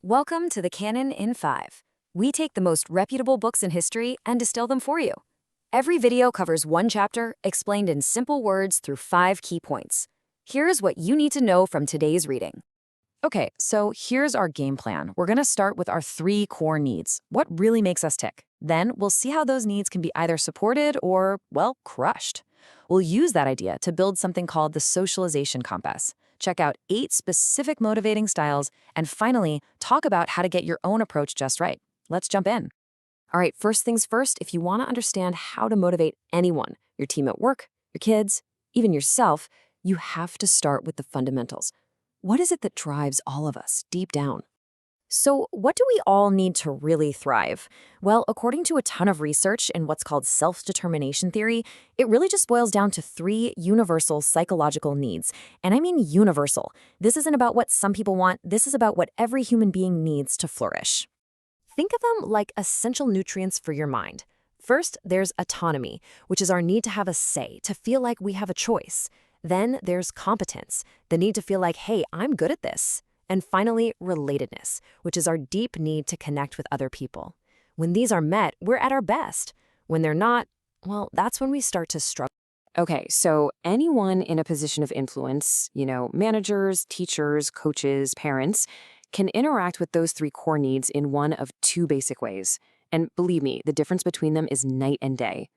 Welcome to the Canon in 5. We take the most reputable books in history and distill them for you. Every video covers one chapter, explained in simple words through 5 key points. Here's what you need to know from today's reading. Okay, so here's our game plan. We're going to start with our 3 core needs. What really makes us tick? Then we'll see how those needs can be either supported or, well, crushed. We'll use that idea to build something called the Socialization Compass. Check out 8 specific motivating styles, and finally, talk about how to get your own approach just right. Let's jump in. All right, first things first, if you want to understand how to motivate anyone, your team at work, your kids, even yourself, you have to start with the fundamentals. What is it that drives all of us deep down? So, what do we all need to really thrive? Well, according to a ton of research in what's called self-determination theory, it really just boils down to 3 universal psychological needs. And I mean universal. This isn't about what some people want, this is about what every human being needs to flourish. Think of them like essential nutrients for your mind. First, there's autonomy, which is our need to have a say, to feel like we have a choice. Then there's competence, the need to feel like, hey, I'm good at this. And finally, relatedness, which is our deep need to connect with other people. When these are met, we're at our best. When they're not, well, that's when we start to struggle. Okay, so anyone in a position of influence, managers, teachers, coaches, parents, can interact with those 3 core needs in one of 2 basic ways. And believe me, the difference between them is night and day.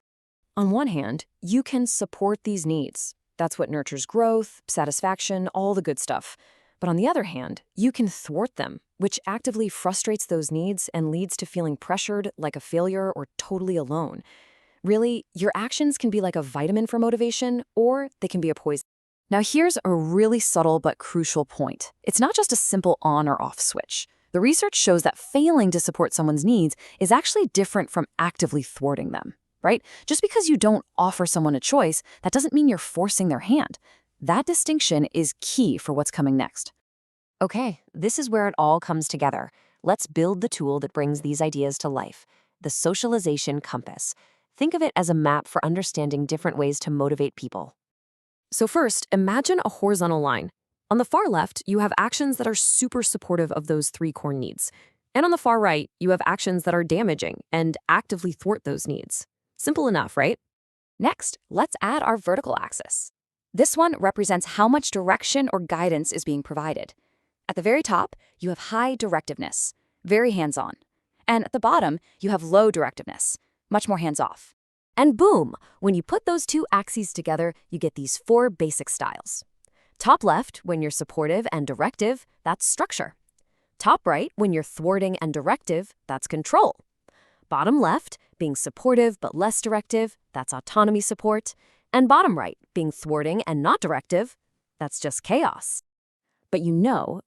On one hand, you can support these needs. That's what nurtures growth, satisfaction, all the good stuff. But on the other hand, you can thwart them, which actively frustrates those needs and leads to feeling pressured, like a failure, or totally alone. Really, your actions can be like a vitamin for motivation, or they can be a poison. Now here's a really subtle but crucial point. It's not just a simple on or off switch. The research shows that failing to support someone's needs is actually different from actively thwarting them, right? Just because you don't offer someone a choice, that doesn't mean you're forcing their hand. That distinction is key for what's coming next. Okay, this is where it all comes together. Let's build the tool that brings these ideas to life, the Socialization Compass. Think of it as a map for understanding different ways to motivate people. So first, imagine a horizontal line. On the far left, you have actions that are super supportive of those 3 core needs. And on the far right, you have actions that are damaging and actively thwart those needs. Simple enough, right? Next, let's add our vertical axis. This one represents how much direction or guidance is being provided. At the very top, you have high directiveness, very hands-on. And at the bottom, you have low directiveness, much more hands-off. And boom, when you put those 2 axes together, you get these 4 basic styles. Top left, when you're supportive and directive, that's structure. Top right, when you're thwarting and directive, that's control. Bottom left, being supportive but less directive, that's autonomy support. And bottom right, being thwarting and not directive, that's just chaos. But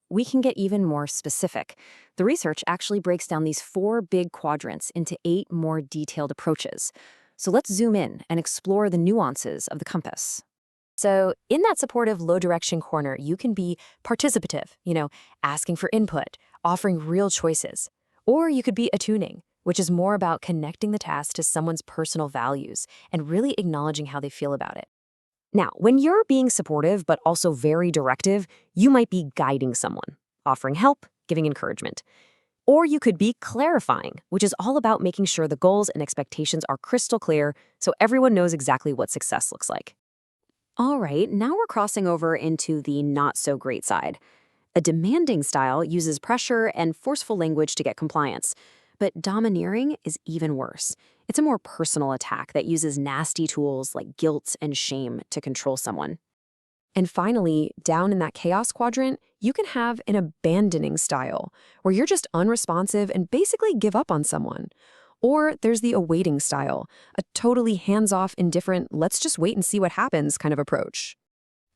we can get even more specific. The research actually breaks down these 4 big quadrants into 8 more detailed approaches. So let's zoom in and explore the nuances of the compass. So in that supportive low direction corner, you can be participative, asking for input, offering real choices. Or you could be attuning, which is more about connecting the task to someone's personal values and really acknowledging how they feel about it. Now, when you're being supportive but also very directive, you might be guiding someone, offering help, giving encouragement. Or you could be clarifying, which is all about making sure the goals and expectations are crystal clear so everyone knows exactly what success looks like. All right, now we're crossing over into the not-so-great side. A demanding style uses pressure and forceful language to get compliance. But domineering is even worse. It's a more personal attack that uses nasty tools like guilt and shame to control someone. And finally, down in that chaos quadrant, you can have an abandoning style, where you're just unresponsive and basically give up on someone. Or there's the awaiting style, a totally hands-off, indifferent, let's just wait and see what happens kind of approach.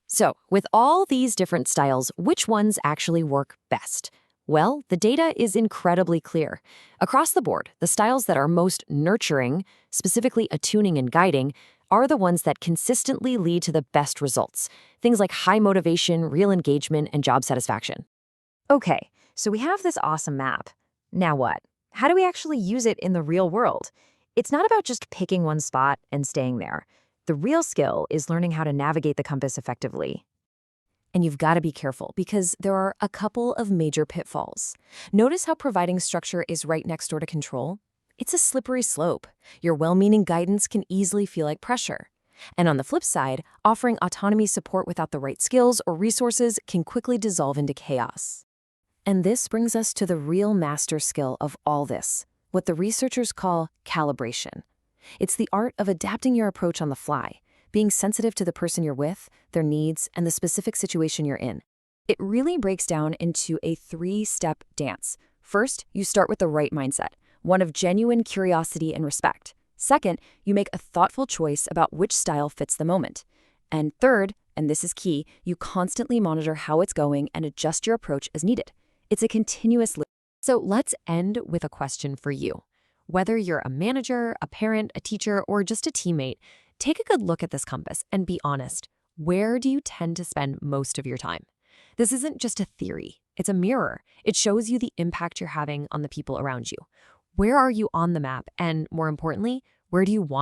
So, with all these different styles, which ones actually work best? Well, the data is incredibly clear. Across the board, the styles that are most nurturing, specifically attuning and guiding, are the ones that consistently lead to the best results. Things like high motivation, real engagement, and job satisfaction. Okay, so we have this awesome map. Now what? How do we actually use it in the real world? It's not about just picking one spot and staying there. The real skill is learning how to navigate the compass effectively. And you've got to be careful because there are a couple of major pitfalls. Notice how providing structure is right next door to control? It's a slippery slope. Your well-meaning guidance can easily feel like pressure. And on the flip side, offering autonomy support without the right skills or resources can quickly dissolve into chaos. And this brings us to the real master skill of all this, what the researchers call calibration. It's the art of adapting your approach on the fly, being sensitive to the person you're with, their needs, and the specific situation you're in. It really breaks down into a 3-step dance. First, you start with the right mindset, one of genuine curiosity and respect. Second, you make a thoughtful choice about which style fits the moment. And third, and this is key, you constantly monitor how it's going and adjust your approach as needed. It's a continuous loop. So let's end with a question for you. Whether you're a manager, a parent, a teacher, or just a teammate, take a good look at this compass and be honest. Where do you tend to spend most of your time? This isn't just a theory. It's a mirror. It shows you the impact you're having on the people around you. Where are you on the map? And more importantly, where do you want